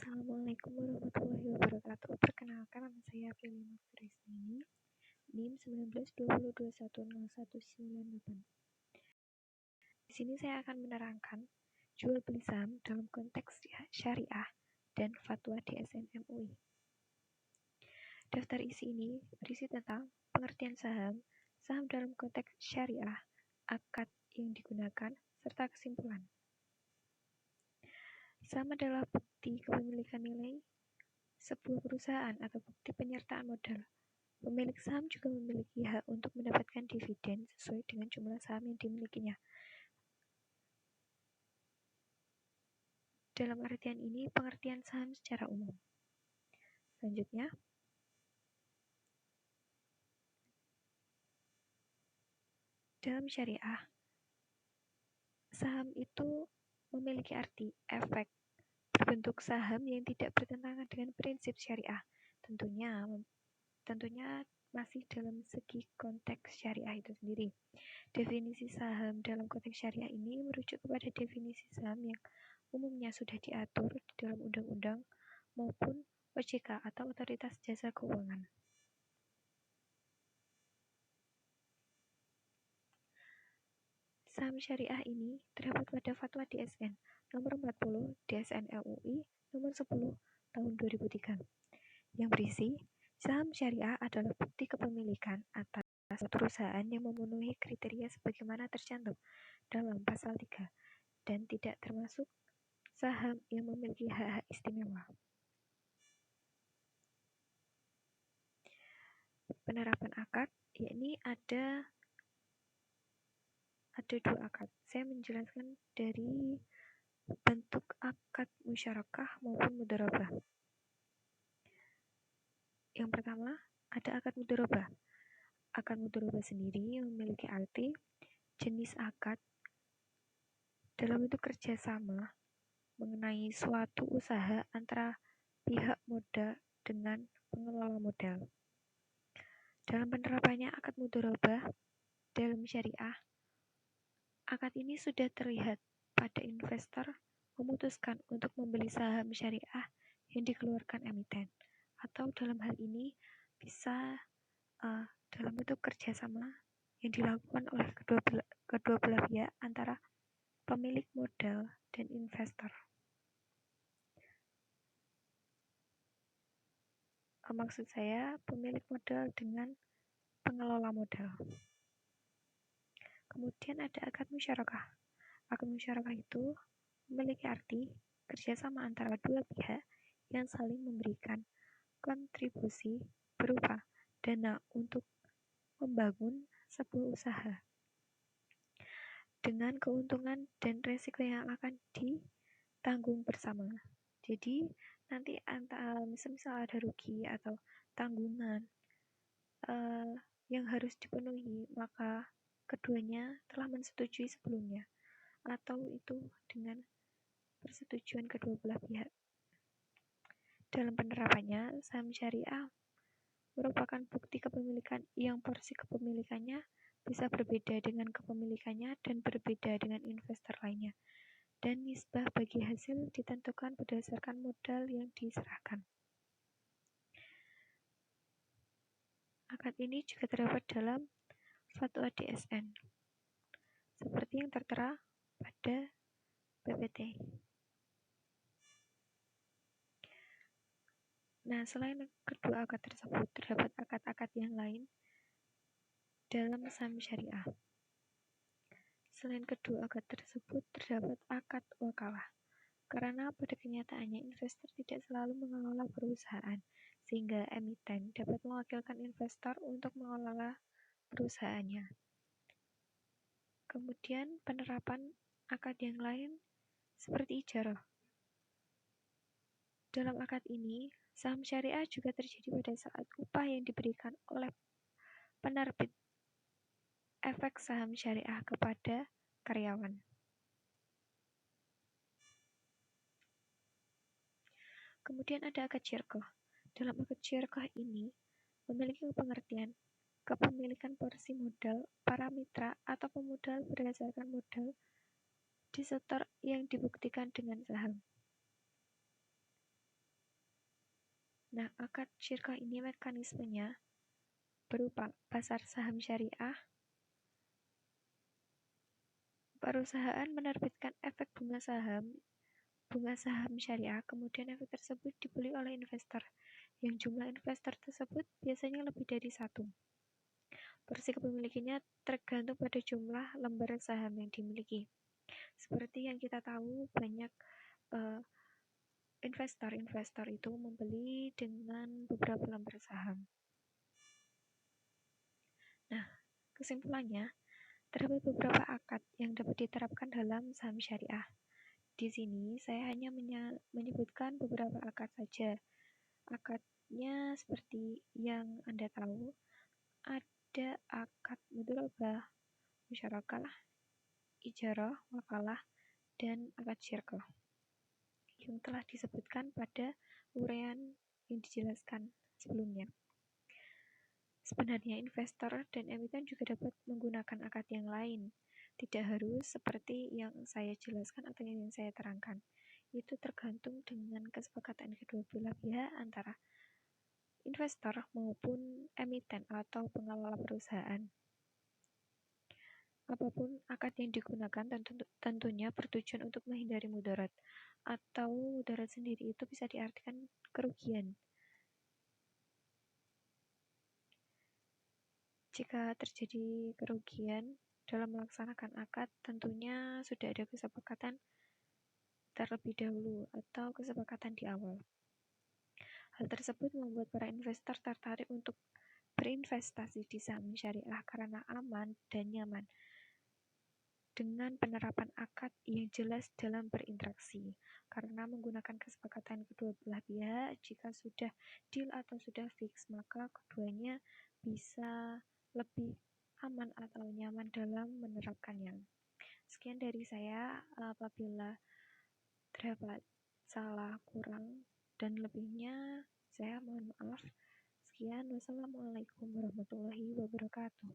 Assalamualaikum warahmatullahi wabarakatuh. Perkenalkan, nama saya Feli Nurfrisni, NIM 1920210198. Di sini saya akan menerangkan jual beli saham dalam konteks syariah dan fatwa DSN MUI. Daftar isi ini berisi tentang pengertian saham, saham dalam konteks syariah, akad yang digunakan, serta kesimpulan. Saham adalah bukti kepemilikan nilai sebuah perusahaan atau bukti penyertaan modal. Pemilik saham juga memiliki hak untuk mendapatkan dividen sesuai dengan jumlah saham yang dimilikinya. Dalam artian ini, pengertian saham secara umum. Selanjutnya, dalam syariah, saham itu memiliki arti, efek, berbentuk saham yang tidak bertentangan dengan prinsip syariah. Tentunya masih dalam segi konteks syariah itu sendiri. Definisi saham dalam konteks syariah ini merujuk kepada definisi saham yang umumnya sudah diatur di dalam undang-undang maupun OJK atau Otoritas Jasa Keuangan. Saham syariah ini terdapat pada Fatwa DSN nomor 40 DSN MUI nomor 10 tahun 2003 yang berisi saham syariah adalah bukti kepemilikan atas perusahaan yang memenuhi kriteria sebagaimana tercantum dalam pasal 3 dan tidak termasuk saham yang memiliki hak-hak istimewa. Penerapan akad, yakni ada dua akad. Saya menjelaskan dari bentuk akad musyarakah maupun mudharabah. Yang pertama, ada akad mudharabah. Akad mudharabah sendiri memiliki arti jenis akad dalam bentuk kerjasama mengenai suatu usaha antara pihak modal dengan pengelola modal. Dalam penerapannya akad mudharabah dalam syariah, akad ini sudah terlihat pada investor memutuskan untuk membeli saham syariah yang dikeluarkan emiten, atau dalam hal ini bisa dalam bentuk kerjasama yang dilakukan oleh kedua belah pihak antara pemilik modal dan investor. Maksud saya pemilik modal dengan pengelola modal. Kemudian ada akad musyarakah. Akad musyarakah itu memiliki arti kerjasama antara dua pihak yang saling memberikan kontribusi berupa dana untuk membangun sebuah usaha dengan keuntungan dan resiko yang akan ditanggung bersama. Jadi nanti misal ada rugi atau tanggungan yang harus dipenuhi, maka keduanya telah mensetujui sebelumnya atau itu dengan persetujuan kedua belah pihak. Dalam penerapannya, saham syariah merupakan bukti kepemilikan yang porsi kepemilikannya bisa berbeda dengan kepemilikannya dan berbeda dengan investor lainnya, dan nisbah bagi hasil ditentukan berdasarkan modal yang diserahkan. Akad ini juga terdapat dalam Fatwa DSN, seperti yang tertera pada PPT. Nah, selain kedua akad tersebut, terdapat akad-akad yang lain dalam saham syariah. Selain kedua akad tersebut, terdapat akad wakalah. Karena pada kenyataannya investor tidak selalu mengelola perusahaan, sehingga emiten dapat mewakilkan investor untuk mengelola perusahaannya. Kemudian penerapan akad yang lain seperti ijarah. Dalam akad ini, saham syariah juga terjadi pada saat upah yang diberikan oleh penerbit efek saham syariah kepada karyawan. Kemudian ada akad syirkah. Dalam akad syirkah ini memiliki pengertian kepemilikan porsi modal para mitra atau pemodal berdasarkan modal disetor yang dibuktikan dengan saham. Nah, akad syirkah ini mekanismenya berupa pasar saham syariah. Perusahaan menerbitkan efek bunga saham syariah, kemudian efek tersebut dibeli oleh investor, yang jumlah investor tersebut biasanya lebih dari satu. Porsi kepemilikannya tergantung pada jumlah lembar saham yang dimiliki. Seperti yang kita tahu, banyak investor itu membeli dengan beberapa lembar saham. Nah, kesimpulannya, terdapat beberapa akad yang dapat diterapkan dalam saham syariah. Di sini saya hanya menyebutkan beberapa akad saja. Akadnya seperti yang Anda tahu, ada akad mudharabah, musyarakah, ijarah, wakalah, dan akad syirkah yang telah disebutkan pada uraian yang dijelaskan sebelumnya. Sebenarnya investor dan emiten juga dapat menggunakan akad yang lain. Tidak harus seperti yang saya jelaskan atau yang saya terangkan. Itu tergantung dengan kesepakatan kedua belah pihak antara investor maupun emiten atau pengelola perusahaan. Apapun akad yang digunakan tentunya bertujuan untuk menghindari mudarat, atau mudarat sendiri itu bisa diartikan kerugian. Jika terjadi kerugian dalam melaksanakan akad, tentunya sudah ada kesepakatan terlebih dahulu atau kesepakatan di awal. Hal tersebut membuat para investor tertarik untuk berinvestasi di saham syariah karena aman dan nyaman dengan penerapan akad yang jelas dalam berinteraksi. Karena menggunakan kesepakatan kedua belah pihak, jika sudah deal atau sudah fix, maka keduanya bisa lebih aman atau nyaman dalam menerapkannya. Sekian dari saya. Apabila terdapat salah, kurang, dan lebihnya, saya mohon maaf. Sekian, wassalamualaikum warahmatullahi wabarakatuh.